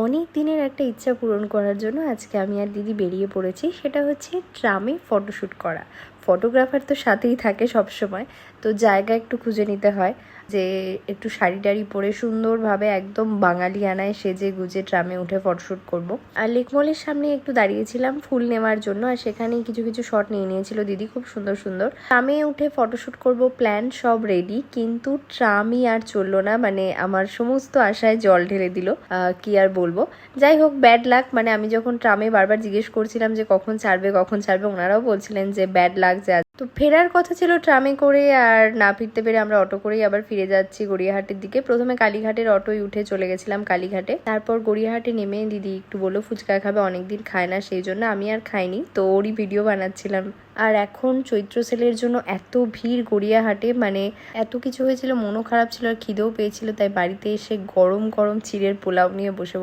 অনেক দিনের একটা ইচ্ছা পূরণ করার জন্য আজকে আমি আর দিদি বেরিয়ে পড়েছি। সেটা হচ্ছে ট্রামে ফটোশ্যুট করা। ফটোগ্রাফার তো সাথেই থাকে সব সময়, তো জায়গা একটু খুঁজে নিতে হয় যে একটু শাড়ি টাড়ি পরে সুন্দরভাবে একদম বাঙালিয়ানায় সেজে গুজে ট্রামে উঠে ফটোশ্যুট করব। আর লেকমলের সামনে একটু দাঁড়িয়েছিলাম ফুল নেওয়ার জন্য, আর সেখানেই কিছু কিছু শট নিয়ে নিয়েছিল দিদি, খুব সুন্দর সুন্দর। ট্রামে উঠে ফটোশ্যুট করব, প্ল্যান সব রেডি, কিন্তু ট্রামই আর চললো না। মানে আমার সমস্ত আশায় জল ঢেলে দিল, কি আর বলবো। যাই হোক, ব্যাড লাক। মানে আমি যখন ট্রামে বারবার জিজ্ঞেস করছিলাম যে কখন ছাড়বে, ওনারাও বলছিলেন যে ব্যাড লাক। যা তো ফেরার কথা ছিল ট্রামে করে, আর না ফিরতে পেরে আমরা অটো করেই আবার ফিরে যাচ্ছি গড়িয়াহাটের দিকে। প্রথমে কালীঘাটের অটোয় উঠে চলে গেছিলাম কালীঘাটে, তারপর গড়িয়াহাটে নেমে দিদি একটু বললো ফুচকা খাবে, অনেকদিন খায় না, সেই জন্য আমি আর খাইনি, তো ওরই ভিডিও বানাচ্ছিলাম। আর এখন চৈত্র সেলের জন্য এত ভিড় গড়িয়াহাটে, মানে এত কিছু হয়েছিল, মনও খারাপ ছিল আর খিদেও পেয়েছিল, তাই বাড়িতে এসে গরম গরম চিড়ের পোলাও নিয়ে বসে